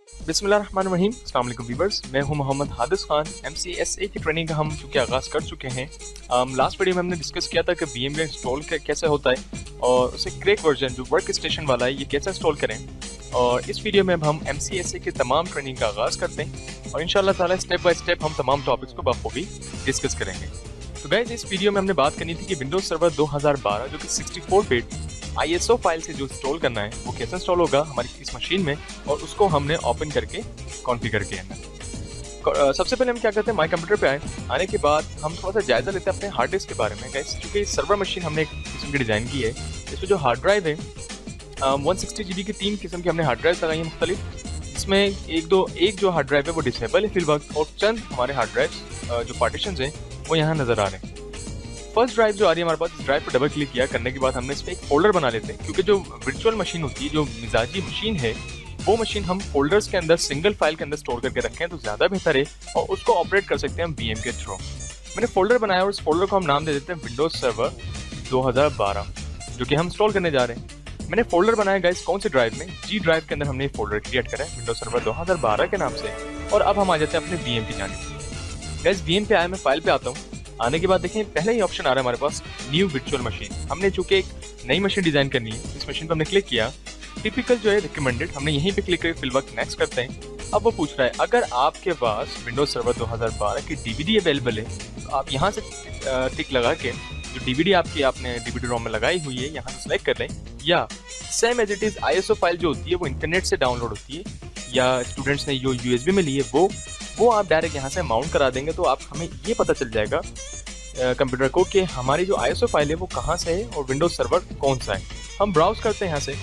बिस्मिल्लाहिर्रहमानिर्रहीम, अस्सलाम वालेकुम व्यूअर्स। मैं हूं मोहम्मद हादिस खान। MCSA की ट्रेनिंग का हम चूँकि आगाज़ कर चुके हैं। लास्ट वीडियो में हमने डिस्कस किया था कि VMware इंस्टॉल कैसे होता है और उसे क्रैक वर्जन जो वर्क स्टेशन वाला है ये कैसे इंस्टॉल करें। और इस वीडियो में अब हम MCSA की तमाम ट्रेनिंग का आगाज़ करते हैं और इंशाल्लाह ताला स्टेप बाय स्टेप हम तमाम टॉपिक्स को बखूबी डिस्कस करेंगे। तो गाइस, इस वीडियो में हमने बात करनी थी कि विंडोज सर्वर 2012 जो कि 64 बिट ISO फाइल से जो इंस्टॉल करना है वो कैसे इंस्टॉल होगा हमारी इस मशीन में, और उसको हमने ओपन करके कॉन्फ़िगर किया है। सबसे पहले हम क्या करते हैं, माई कंप्यूटर पे आने के बाद हम थोड़ा सा जायजा लेते हैं अपने हार्ड डिस्क के बारे में। गाइस, क्योंकि सर्वर मशीन हमने एक किस्म की डिज़ाइन की है, इसमें जो हार्ड ड्राइव है 160 GB की 3 किस्म की हमने हार्ड ड्राइव लगाई है मुख्तलिफ। इसमें एक जो हार्ड ड्राइव है वो डिसेबल है फिलवक्त, और चंद हमारे हार्ड ड्राइव जो पार्टीशंस हैं वो यहाँ नज़र आ रहे हैं। फर्स्ट ड्राइव जो आ रही है हमारे पास, इस ड्राइव पर डबल क्लिक किया करने के बाद हमने इस पर एक फोल्डर बना लेते हैं, क्योंकि जो वर्चुअल मशीन होती है, जो मिजाजी मशीन है, वो मशीन हम फोल्डर्स के अंदर सिंगल फाइल के अंदर स्टोर करके रखें तो ज़्यादा बेहतर है, और उसको ऑपरेट कर सकते हैं हम VM के थ्रू। मैंने फोल्डर बनाया और इस फोल्डर को हम नाम दे देते हैं विंडोज सर्वर 2012, जो कि हम इंस्टॉल करने जा रहे हैं। मैंने फोल्डर बनाया गाइस कौन से ड्राइव में, G ड्राइव के अंदर हमने ये फोल्डर क्रिएट करा है विंडोज सर्वर 2012 के नाम से। और अब हम आ जाते हैं अपने VM की जानिब। गाइस, VM पे आया, मैं फाइल पे आता हूँ। आने के बाद देखें पहले ही ऑप्शन आ रहा है हमारे पास न्यू वर्चुअल मशीन। हमने चूंकि एक नई मशीन डिजाइन करनी है, इस मशीन पर हमने क्लिक किया। टिपिकल जो है रिकमेंडेड, हमने यहीं पे क्लिक करके फिल वक्त नेक्स्ट करते हैं। अब वो पूछ रहा है अगर आपके पास विंडोज सर्वर 2012 की DVD अवेलेबल है तो आप यहाँ से टिक लगा के जो DVD आपने DVD रोम में लगाई हुई है यहाँ से सिलेक्ट कर लें, या same as it is ISO file जो होती है वो इंटरनेट से डाउनलोड होती है, या स्टूडेंट्स ने जो USB में ली है वो आप डायरेक्ट यहाँ से माउंट करा देंगे तो आप हमें ये पता चल जाएगा कंप्यूटर को कि हमारी जो ISO फाइल है वो कहाँ से है और विंडोज सर्वर कौन सा है। हम ब्राउज करते हैं यहाँ से।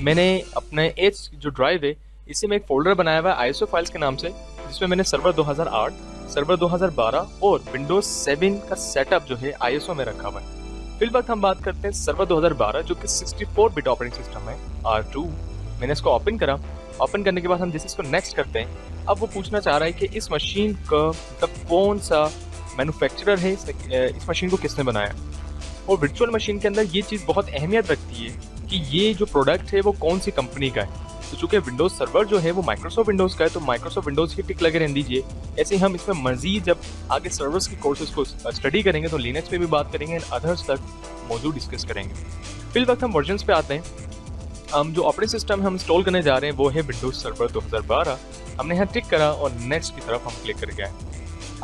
मैंने अपने एच जो ड्राइव है इसी में एक फोल्डर बनाया हुआ है ISO फाइल्स के नाम से, जिसमें मैंने सर्वर 2008, सर्वर 2012 और विंडोज 7 का सेटअप जो है ISO में रखा हुआ है। फिल वक्त हम बात करते हैं सर्वर 2012 जो कि 64 बिट ऑपरेटिंग सिस्टम है R2। मैंने इसको ओपन करा। ओपन करने के बाद हम जैसे इसको नेक्स्ट करते हैं, अब वो पूछना चाह रहा है कि इस मशीन का मतलब कौन सा मैन्युफैक्चरर है, इस मशीन को किसने बनाया। और वर्चुअल मशीन के अंदर ये चीज़ बहुत अहमियत रखती है कि ये जो प्रोडक्ट है वो कौन सी कंपनी का है। तो चूँकि विंडोज सर्वर जो है वो माइक्रोसॉफ्ट विंडोज़ का है तो माइक्रोसॉफ्ट विंडोज़ की टिक लगे रहने दीजिए। ऐसे ही हम इसमें मजीद जब आगे सर्वर्स की कोर्सेज को स्टडी करेंगे तो लिनक्स पे भी बात करेंगे, अदर्स तक मौजूद डिस्कस करेंगे। फिल वक्त हम वर्जन्स पे आते हैं। हम जो ऑपरेटिंग सिस्टम हम इंस्टॉल करने जा रहे हैं वो है विंडोज सर्वर 2012। हमने यहाँ टिक करा और नेक्स्ट की तरफ हम क्लिक कर गए।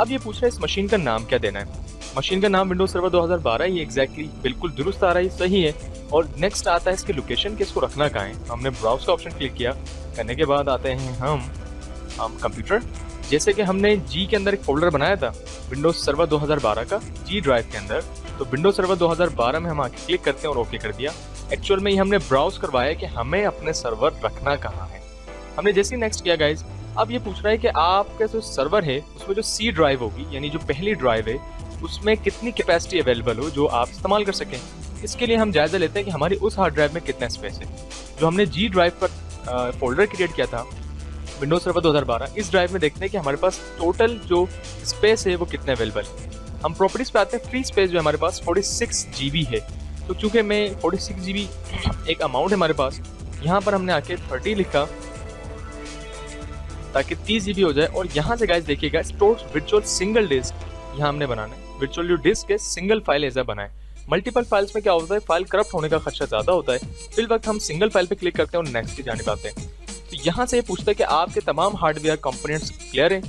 अब ये पूछ रहा है इस मशीन का नाम क्या देना है। मशीन का नाम विंडोज सर्वर 2012, ये एग्जैक्टली बिल्कुल दुरुस्त आ रहा है, सही है। और नेक्स्ट आता है इसके लोकेशन के, इसको रखना कहाँ है। हमने ब्राउज का ऑप्शन क्लिक किया करने के बाद आते हैं हम कंप्यूटर। जैसे कि हमने G के अंदर एक फोल्डर बनाया था विंडोज सर्वर 2012 का G ड्राइव के अंदर, तो विंडोज सर्वर 2012 में हम आके क्लिक करते हैं और ओके कर दिया। एक्चुअल में ही हमने ब्राउज करवाया कि हमें अपने सर्वर रखना कहाँ है। हमने जैसे ही नेक्स्ट किया गाइज, अब ये पूछ रहा है कि आपका जो सर्वर है उसमें जो C ड्राइव होगी, यानी जो पहली ड्राइव है, उसमें कितनी कैपेसिटी अवेलेबल हो जो आप इस्तेमाल कर सकें। इसके लिए हम जायजा लेते हैं कि हमारी उस हार्ड ड्राइव में कितना स्पेस है। जो हमने G ड्राइव पर फोल्डर क्रिएट किया था विंडोज सर्वर 2012, इस ड्राइव में देखते हैं कि हमारे पास टोटल जो स्पेस है वो कितने अवेलेबल है। हम प्रॉपर्टीज पे आते हैं। फ्री स्पेस जो हमारे पास 46 GB है, तो चूंकि मैं 46 GB एक अमाउंट है हमारे पास, यहाँ पर हमने आके 30 लिखा ताकि 30 GB हो जाए। और यहाँ से गाइस देखिएगा स्टोर वर्चुअल सिंगल डिस्क यहाँ हमने बनाना है। वर्चुअल जो डिस्क है सिंगल फाइल एजा बनाए। मल्टीपल फाइल्स में क्या होता है, फाइल करप्ट होने का खर्चा ज़्यादा होता है। फिल वक्त हम सिंगल फाइल पे क्लिक करते हैं और नेक्स्ट की जानिब आते हैं। तो यहाँ से पूछता है कि आपके तमाम हार्डवेयर कंपोनेंट्स क्लियर हैं।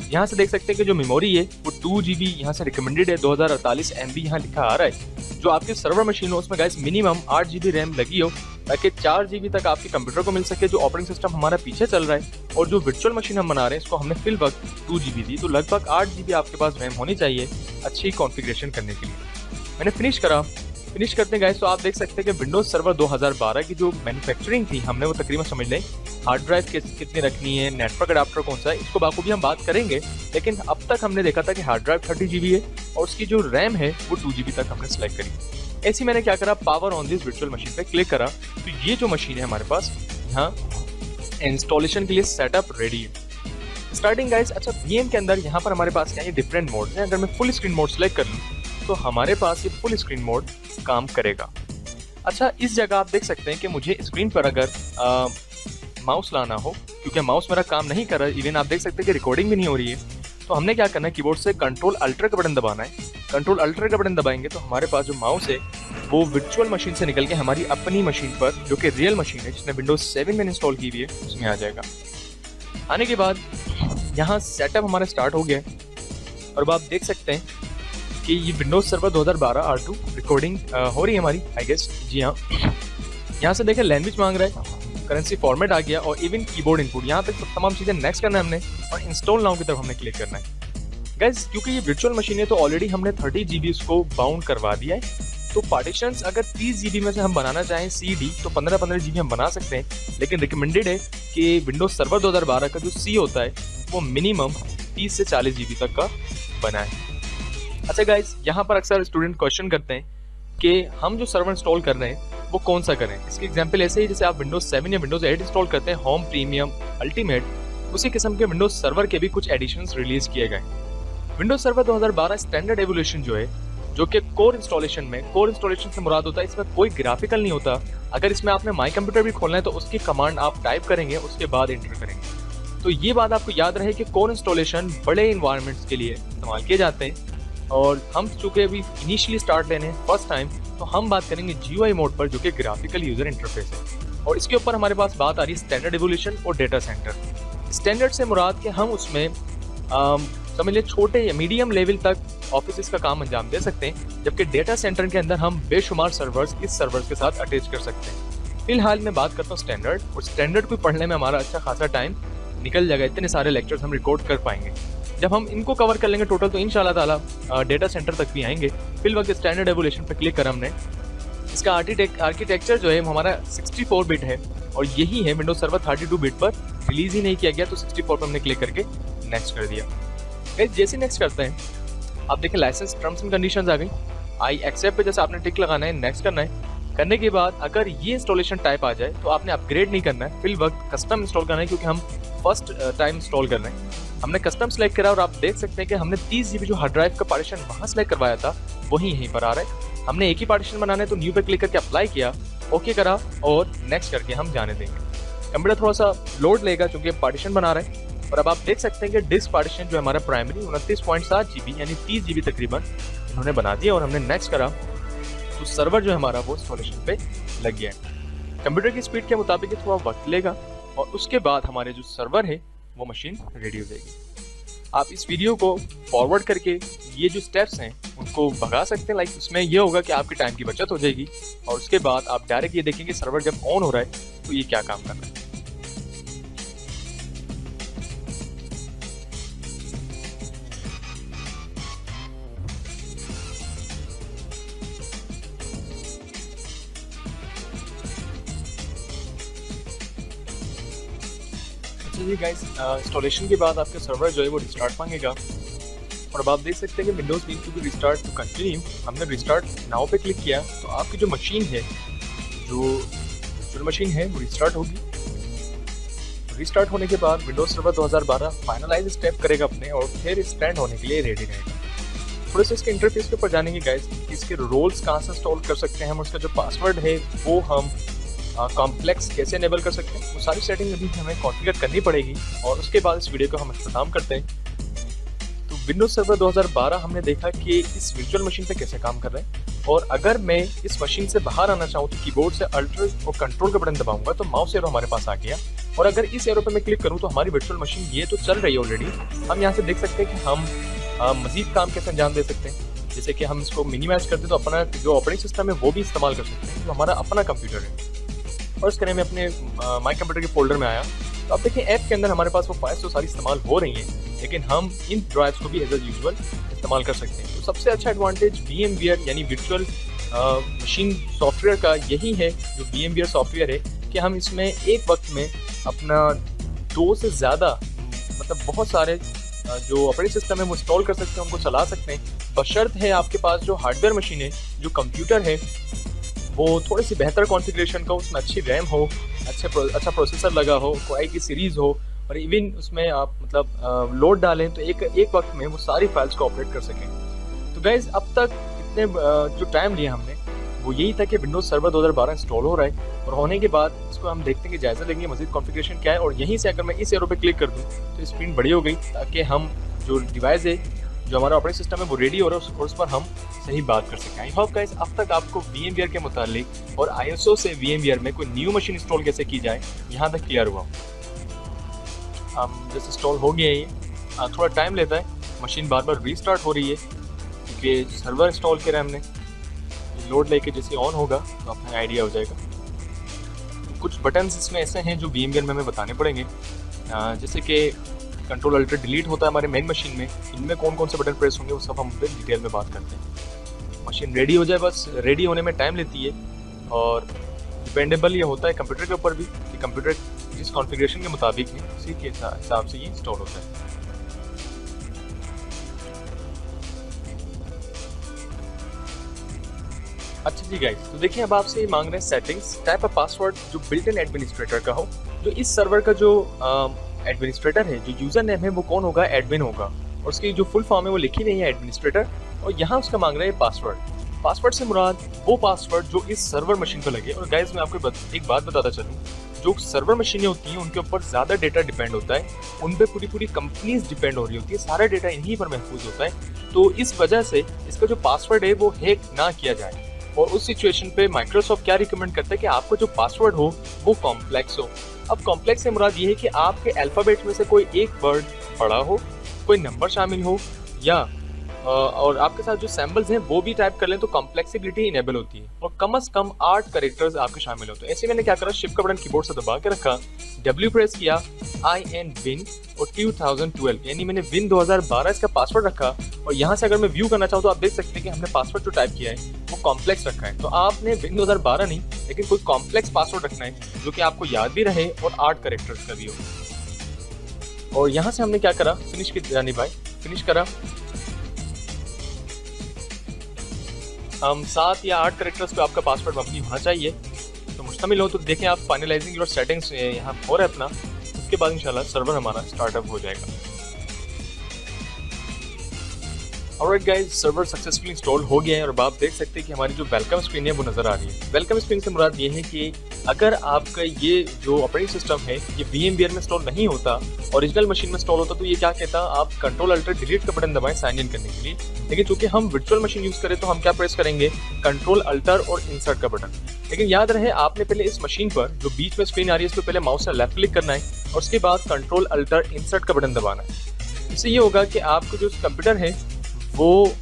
यहाँ से देख सकते हैं कि जो मेमोरी है वो 2 GB यहाँ से रिकमेंडेड है, 2048 MB यहाँ लिखा आ रहा है। जो आपकी सर्वर मशीन हो उसमें गाइस मिनिमम 8 GB रैम लगी हो ताकि 4 GB तक आपके कंप्यूटर को मिल सके जो ऑपरेटिंग सिस्टम हमारा पीछे चल रहा है। और जो वर्चुअल मशीन हम बना रहे हैं इसको हमने फिल वक्त 2 GB दी, तो लगभग 8 GB आपके पास रैम होनी चाहिए अच्छी कॉन्फ़िगरेशन करने के लिए। मैंने फिनिश करते गाइस, तो आप देख सकते हैं कि विंडोज सर्वर 2012 की जो मैन्युफैक्चरिंग थी हमने वो तकरीबन समझ लें। हार्ड ड्राइव कितनी रखनी है, नेटवर्क अडाप्टर कौन सा है, इसको बाखूबी हम बात करेंगे। लेकिन अब तक हमने देखा था कि हार्ड ड्राइव 30 GB है और उसकी जो रैम है वो 2 GB तक हमने सेलेक्ट करी। ऐसी मैंने क्या करा, power on this virtual machine पे क्लिक करा, तो ये जो मशीन है हमारे पास यहाँ इंस्टॉलेशन के लिए सेटअप रेडी है। स्टार्टिंग गाइस, अच्छा VM के अंदर यहाँ पर हमारे पास क्या है, डिफरेंट मोड हैं। अगर मैं फुल स्क्रीन मोड सेलेक्ट कर लूँ तो हमारे पास ये फुल स्क्रीन मोड काम करेगा। अच्छा, इस जगह आप देख सकते हैं कि मुझे स्क्रीन पर अगर माउस लाना हो, क्योंकि माउस मेरा काम नहीं कर रहा है, इवन आप देख सकते हैं कि रिकॉर्डिंग भी नहीं हो रही है, तो हमने क्या करना है, कीबोर्ड से कंट्रोल अल्टर का बटन दबाना है। कंट्रोल अल्टर का बटन दबाएंगे तो हमारे पास जो माउस है वो वर्चुअल मशीन से निकल के हमारी अपनी मशीन पर, जो कि रियल मशीन है जिसने विंडोज 7 में इंस्टॉल की हुई है, उसमें आ जाएगा। आने के बाद यहाँ सेटअप हमारा स्टार्ट हो गया है और अब आप देख सकते हैं कि ये विंडोज सर्वर 2012 R2 रिकॉर्डिंग हो रही है हमारी, आई गेस। जी हाँ, यहाँ से देखें लैंग्वेज मांग रहा है, करेंसी फॉर्मेट आ गया और इवन कीबोर्ड इनपुट, यहाँ तक तमाम चीज़ें नेक्स्ट करना है हमने और इंस्टॉल नाउ की तरफ हमने क्लिक करना है। गाइस, क्योंकि ये वर्चुअल मशीन है तो ऑलरेडी हमने 30 GB उसको बाउंड करवा दिया है, तो पार्टीशंस अगर 30 GB में से हम बनाना चाहें CD तो 15-15 GB हम बना सकते हैं, लेकिन रिकमेंडेड है कि विंडोज सर्वर 2012 का जो C होता है वो मिनिमम 30 से 40 GB तक का बनाए। अच्छा गाइस, यहाँ पर अक्सर स्टूडेंट क्वेश्चन करते हैं कि हम जो सर्वर इंस्टॉल कर रहे हैं वो कौन सा करें। इसकी एग्जांपल ऐसे ही जैसे आप विंडोज 7 या विंडोज 8 इंस्टॉल करते हैं, होम, प्रीमियम, अल्टीमेट, उसी किस्म के विंडोज सर्वर के भी कुछ एडिशंस रिलीज किए गए। विंडोज सर्वर 2012 स्टैंडर्ड एवोल्यूशन जो है, जो कि कोर इंस्टॉलेशन में, कोर इंस्टॉलेशन से मुराद होता है इसमें कोई ग्राफिकल नहीं होता। अगर इसमें आपने माई कंप्यूटर भी खोलना है तो उसकी कमांड आप टाइप करेंगे, उसके बाद एंटर करेंगे। तो ये बात आपको याद रहे कि कोर इंस्टॉलेशन बड़े इन्वायरमेंट्स के लिए इस्तेमाल किए जाते हैं, और हम चूंकि अभी इनिशियली स्टार्ट लेने फर्स्ट टाइम, तो हम बात करेंगे GUI मोड पर, जो कि ग्राफिकल यूजर इंटरफेस है। और इसके ऊपर हमारे पास बात आ रही है स्टैंडर्ड एवोल्यूशन और डेटा सेंटर। स्टैंडर्ड से मुराद कि हम उसमें समझ लीजिए छोटे या मीडियम लेवल तक ऑफिस का काम अंजाम दे सकते हैं, जबकि डेटा सेंटर के अंदर हम बेशुमार सर्वर्स इस सर्वर्स के साथ अटैच कर सकते हैं। फिलहाल मैं बात करता हूँ स्टैंडर्ड, और स्टैंडर्ड को पढ़ने में हमारा अच्छा खासा टाइम निकल जाएगा, इतने सारे लेक्चर्स हम रिकॉर्ड कर पाएंगे। जब हम इनको कवर कर लेंगे टोटल तो इंशाल्लाह ताला डेटा सेंटर तक भी आएंगे। फिल वक्त स्टैंडर्ड एवोल्यूशन पर क्लिक करा हमने, इसका आर्किटेक्चर जो है हमारा 64 बिट है और यही है विंडोज सर्वर 32 बिट पर रिलीज ही नहीं किया गया, तो 64 पर हमने क्लिक करके नेक्स्ट कर दिया। जैसे नेक्स्ट करते हैं आप देखें लाइसेंस टर्म्स एंड कंडीशंस आ गई, आई एक्सेप्ट पे जैसे आपने टिक लगाना है, नेक्स्ट करना है। करने के बाद अगर ये इंस्टॉलेशन टाइप आ जाए तो आपने अपग्रेड नहीं करना है, फिल वक्त कस्टम इंस्टॉल करना है, क्योंकि हम फर्स्ट टाइम इंस्टॉल कर रहे हैं। हमने कस्टम सेलेक्ट करा और आप देख सकते हैं कि हमने 30 GB जो हार्ड ड्राइव का पार्टीशन वहाँ सेलेक्ट करवाया था वही यहीं पर आ रहा है। हमने एक ही पार्टीशन बनाना है तो न्यू पे क्लिक करके अप्लाई किया, ओके करा और नेक्स्ट करके हम जाने देंगे। कंप्यूटर थोड़ा सा लोड लेगा क्योंकि पार्टीशन बना रहे हैं। और अब आप देख सकते हैं कि डिस्क पार्टीशन जो हमारा प्राइमरी 29.7 GB यानी 30 GB तकरीबन इन्होंने बना दिया, और हमने नेक्स्ट करा तो सर्वर जो हमारा वो इंस्टॉलेशन पे लग गया है। कंप्यूटर की स्पीड के मुताबिक थोड़ा वक्त लेगा और उसके बाद हमारे जो सर्वर है वो मशीन रेडी हो जाएगी। आप इस वीडियो को फॉरवर्ड करके ये जो स्टेप्स हैं उनको भगा सकते हैं, लाइक उसमें ये होगा कि आपके टाइम की बचत हो जाएगी, और उसके बाद आप डायरेक्ट ये देखेंगे सर्वर जब ऑन हो रहा है तो ये क्या काम कर रहा है। जी गाइस, इंस्टॉलेशन के बाद आपके सर्वर जो है वो रिस्टार्ट मांगेगा, और अब आप देख सकते हैं कि Windows need to be restart to continue. हमने रिस्टार्ट नाउ पे क्लिक किया तो आपकी जो मशीन है, जो मशीन है वो रिस्टार्ट होगी। रिस्टार्ट होने के बाद विंडोज सर्वर 2012 फाइनलाइज स्टेप करेगा अपने, और फिर स्टैंड होने के लिए रेडी रहेगा। थोड़े से इसके इंटरफेस के ऊपर जानेंगे गाइस, इसके रोल्स कहाँ से इंस्टॉल कर सकते हैं हम, उसका जो पासवर्ड है वो हम कॉम्प्लेक्स कैसे इनेबल कर सकते हैं, वो सारी सेटिंग अभी हमें कॉन्फ़िगर करनी पड़ेगी, और उसके बाद इस वीडियो को हम इख्तिताम करते हैं। तो विंडोज सर्वर 2012 हमने देखा कि इस वर्चुअल मशीन पे कैसे काम कर रहे हैं, और अगर मैं इस मशीन से बाहर आना चाहूँ तो कीबोर्ड से अल्टर और कंट्रोल का बटन दबाऊंगा तो माउस एरो हमारे पास आ गया, और अगर इस एरो पे मैं क्लिक करूँ तो हमारी वर्चुअल मशीन ये तो चल रही है ऑलरेडी। हम यहाँ से देख सकते हैं कि हम मजीद काम कैसे अंजाम दे सकते हैं, जैसे कि हम इसको मिनिमाइज करते तो अपना जो ऑपरेटिंग सिस्टम है वो भी इस्तेमाल कर सकते हैं, जो हमारा अपना कंप्यूटर है। फर्स्ट करें मैं अपने माई कंप्यूटर के फोल्डर में आया तो आप देखिए ऐप के अंदर हमारे पास वो फाइल्स तो सारी इस्तेमाल हो रही हैं, लेकिन हम इन ड्राइव्स को भी एज यूजुअल इस्तेमाल कर सकते हैं। तो सबसे अच्छा एडवांटेज VMware यानी वर्चुअल मशीन सॉफ्टवेयर का यही है, जो VMware सॉफ्टवेयर है, कि हम इसमें एक वक्त में अपना 2 से ज़्यादा मतलब बहुत सारे जो ऑपरेटिंग सिस्टम है वो इंस्टॉल कर सकते हैं, उनको चला सकते हैं, बशर्त है आपके पास जो हार्डवेयर मशीन है, जो कंप्यूटर है, वो थोड़ी सी बेहतर कॉन्फ़िगरेशन का, उसमें अच्छी रैम हो, अच्छा प्रोसेसर लगा हो, कोई की सीरीज़ हो, और इवन उसमें आप मतलब लोड डालें तो एक वक्त में वो सारी फाइल्स को ऑपरेट कर सकें। तो गाइज़ अब तक इतने जो टाइम लिया हमने वो यही था कि विंडोज सर्वर 2012 इंस्टॉल हो रहा है और होने के बाद इसको हम देखते हैं कि जायजा लेंगे मजीद कॉन्फ़िगरेशन क्या है। और यहीं से अगर मैं इस एरो पे क्लिक कर दूं तो स्क्रीन बड़ी हो गई, ताकि हम जो डिवाइस है, जो हमारा ऑपरेटिंग सिस्टम है, वो रेडी हो रहा है और उस पर हम सही बात कर सकें। आई होप गाइस अब तक आपको VMware के मुतालिक और ISO से VMware में कोई न्यू मशीन इंस्टॉल कैसे की जाए यहाँ तक क्लियर हुआ। जैसे इंस्टॉल हो गया है ये, थोड़ा टाइम लेता है, मशीन बार बार रीस्टार्ट हो रही है क्योंकि सर्वर इंस्टॉल किया हमने। लोड लेके जैसे ऑन होगा तो अपना आइडिया हो जाएगा। कुछ बटन्स इसमें ऐसे हैं जो VMware में हमें बताने पड़ेंगे, जैसे कि कंट्रोल अल्टर डिलीट होता है हमारे मेन मशीन में, इनमें कौन कौन से बटन प्रेस होंगे वो सब हम डिटेल में बात करते हैं। मशीन रेडी हो जाए, बस रेडी होने में टाइम लेती है और डिपेंडेबल ये होता है कंप्यूटर के ऊपर भी कि कंप्यूटर जिस कॉन्फ़िगरेशन के मुताबिक है उसी के हिसाब से ये इंस्टॉल होता है। अच्छा जी गाइस, तो देखिए अब आपसे ये मांग रहे हैं सेटिंग्स, टाइप ऑफ पासवर्ड जो बिल्ट इन एडमिनिस्ट्रेटर का हो। जो इस सर्वर का जो एडमिनिस्ट्रेटर है, जो यूजर नेम है वो कौन होगा, एडमिन होगा, और उसकी जो फुल फॉर्म है वो लिखी हुई है एडमिनिस्ट्रेटर। और यहाँ उसका मांग रहा है पासवर्ड। पासवर्ड से मुराद वो पासवर्ड जो इस सर्वर मशीन पर लगे। और गाइस मैं आपको एक बात बताता चलूँ, जो सर्वर मशीनें होती हैं उनके ऊपर ज़्यादा डेटा डिपेंड होता है, उन पर पूरी कंपनीज डिपेंड हो रही होती है, सारा डेटा इन्हीं पर महफूज होता है। तो इस वजह से इसका जो पासवर्ड है वो हैक ना किया जाए। और उस सिचुएशन पे माइक्रोसॉफ्ट क्या रिकमेंड करता है कि आपको जो पासवर्ड हो वो कॉम्प्लेक्स हो। अब कॉम्प्लेक्स से मुराद ये है कि आपके अल्फ़ाबेट में से कोई एक वर्ड बड़ा हो, कोई नंबर शामिल हो, या और आपके साथ जो सिंबल्स हैं वो भी टाइप कर लें तो कॉम्प्लेक्सिबिलिटी इनेबल होती है। और कम से कम 8 कैरेक्टर्स आपके शामिल हो। तो ऐसे मैंने क्या करा, शिफ्ट का बटन कीबोर्ड से दबा के रखा, W प्रेस किया, IN विन और 2012 यानी मैंने विन 2012 इसका पासवर्ड रखा। और यहाँ से अगर मैं व्यू करना चाहूँ तो आप देख सकते हैं कि हमने पासवर्ड जो टाइप किया है वो कॉम्प्लेक्स रखा है। तो आपने विन 2012 नहीं, लेकिन कोई कॉम्प्लेक्स पासवर्ड रखना है जो कि आपको याद भी रहे और 8 कैरेक्टर्स का भी हो। और यहाँ से हमने क्या करा, फिनिश की जानी भाई, फिनिश करा। हम 7 या 8 कैरेक्टर्स पे आपका पासवर्ड मबनी होना चाहिए तो मुश्तमिल हो। तो देखें आप फाइनलाइजिंग योर सेटिंग्स यहाँ हो रहा है अपना, उसके बाद इंशाल्लाह सर्वर हमारा स्टार्टअप हो जाएगा। Alright guys, server successfully install हो गया है और अब आप देख सकते हैं कि हमारी जो वेलकम स्क्रीन है वो नज़र आ रही है। वेलकम स्क्रीन से मुराद ये है कि अगर आपका ये जो ऑपरेटिंग सिस्टम है ये VMware में इंस्टॉल नहीं होता, ओरिजिनल मशीन में इंस्टॉल होता, तो ये क्या कहता, आप कंट्रोल अल्टर डिलीट का बटन दबाएं साइन इन करने के लिए। लेकिन चूंकि हम वर्चुअल मशीन यूज़ करें तो हम क्या प्रेस करेंगे, कंट्रोल अल्टर और इंसर्ट का बटन। लेकिन याद रहे आपने पहले इस मशीन पर जो बीच में स्क्रीन आ रही है इस पर पहले माउस से लेफ्ट क्लिक करना है और उसके बाद कंट्रोल अल्टर इंसर्ट का बटन दबाना है। इससे ये होगा कि आपको जो कंप्यूटर है वो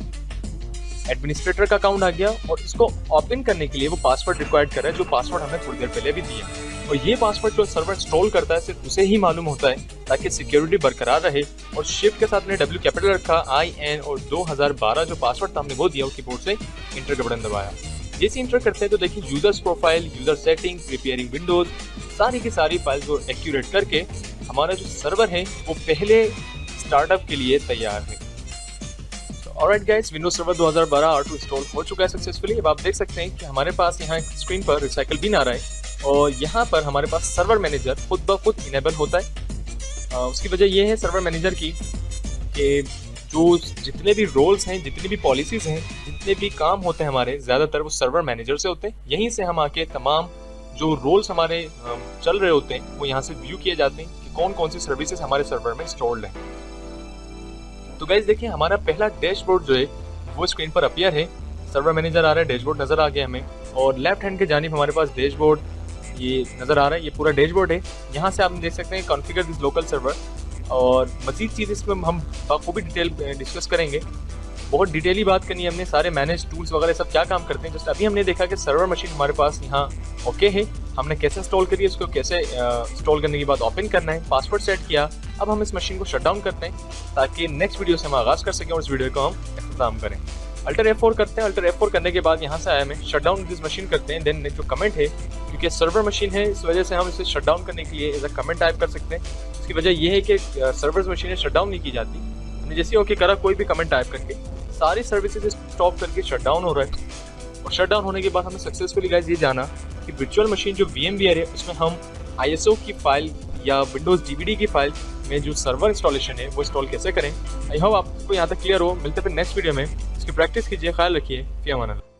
एडमिनिस्ट्रेटर का अकाउंट आ गया और इसको ओपन करने के लिए वो पासवर्ड रिक्वायर्ड कर रहा है, जो पासवर्ड हमने थोड़ी देर पहले भी दिया। और ये पासवर्ड जो सर्वर इंस्टॉल करता है सिर्फ उसे ही मालूम होता है ताकि सिक्योरिटी बरकरार रहे। और शिफ्ट के साथ मैंने W कैपिटल रखा, IN और 2012 जो पासवर्ड था हमने वो दिया, कीबोर्ड से इंटर का बटन दबाया। जैसे इंटर करते हैं तो देखिए users profile, user setting, preparing Windows, सारी की सारी फाइल को एक्यूरेट करके हमारा जो सर्वर है वो पहले स्टार्टअप के लिए तैयार है। Alright guys, Windows server 2012 R2 install हो चुका है सक्सेसफुली। अब आप देख सकते हैं कि हमारे पास यहाँ स्क्रीन पर रिसाइकल बिन आ रहा है और यहाँ पर हमारे पास सर्वर मैनेजर खुद ब खुद इनेबल होता है। उसकी वजह यह है सर्वर मैनेजर की कि जो जितने भी रोल्स हैं, जितनी भी पॉलिसीज़ हैं, जितने भी काम होते हैं हमारे, ज़्यादातर वो सर्वर मैनेजर से होते हैं। यहीं से हम आके तमाम जो रोल्स हमारे चल रहे होते हैं वो यहाँ से व्यू किए जाते हैं कि कौन कौन सी सर्विसेज हमारे सर्वर में इंस्टॉल्ड हैं। तो गाइस देखिए हमारा पहला डैशबोर्ड जो है वो स्क्रीन पर अपीयर है। सर्वर मैनेजर आ रहा है, डैशबोर्ड नज़र आ गया हमें और लेफ्ट हैंड के जानिब हमारे पास डैशबोर्ड ये नज़र आ रहा है, ये पूरा डैशबोर्ड है। यहाँ से आप देख सकते हैं कॉन्फ़िगर दिस लोकल सर्वर और मज़ीद चीज़ इसमें हम बखूबी डिटेल डिस्कस करेंगे। बहुत डिटेली बात करनी है हमने, सारे मैनेज टूल्स वगैरह सब क्या काम करते हैं। जस्ट अभी हमने देखा कि सर्वर मशीन हमारे पास यहाँ ओके है, हमने कैसे इंस्टॉल करी, इसको कैसे इंस्टॉल करने के बाद ओपन करना है, पासवर्ड सेट किया। अब हम इस मशीन को शट डाउन करते हैं ताकि नेक्स्ट वीडियो से हम आगाज़ कर सकें और इस वीडियो को हम इख्तिताम करें। अल्टर F4 करते हैं, अल्टर F4 करने के बाद यहाँ से आया हमें शट डाउन दिस मशीन करते हैं। देन जो कमेंट है, क्योंकि सर्वर मशीन है इस वजह से हम इसे शट डाउन करने के लिए एज अ कमेंट टाइप कर सकते हैं। इसकी वजह यह है कि सर्वर मशीनें शट डाउन नहीं की जाती। हमने जैसे ओके करा, कोई भी कमेंट टाइप करके सारी सर्विसेज स्टॉप करके शट डाउन हो रहा है। और शट डाउन होने के बाद हमने सक्सेसफुली गाइस ये जाना कि वर्चुअल मशीन जो VMware है उसमें हम ISO की फाइल या विंडोज़ DVD की फाइल में जो सर्वर इंस्टॉलेशन है वो इंस्टॉल कैसे करें। आई होप आपको यहाँ तक क्लियर हो। मिलते फिर नेक्स्ट वीडियो में, इसकी प्रैक्टिस कीजिए, ख्याल रखिए, फी अमान अल्लाह।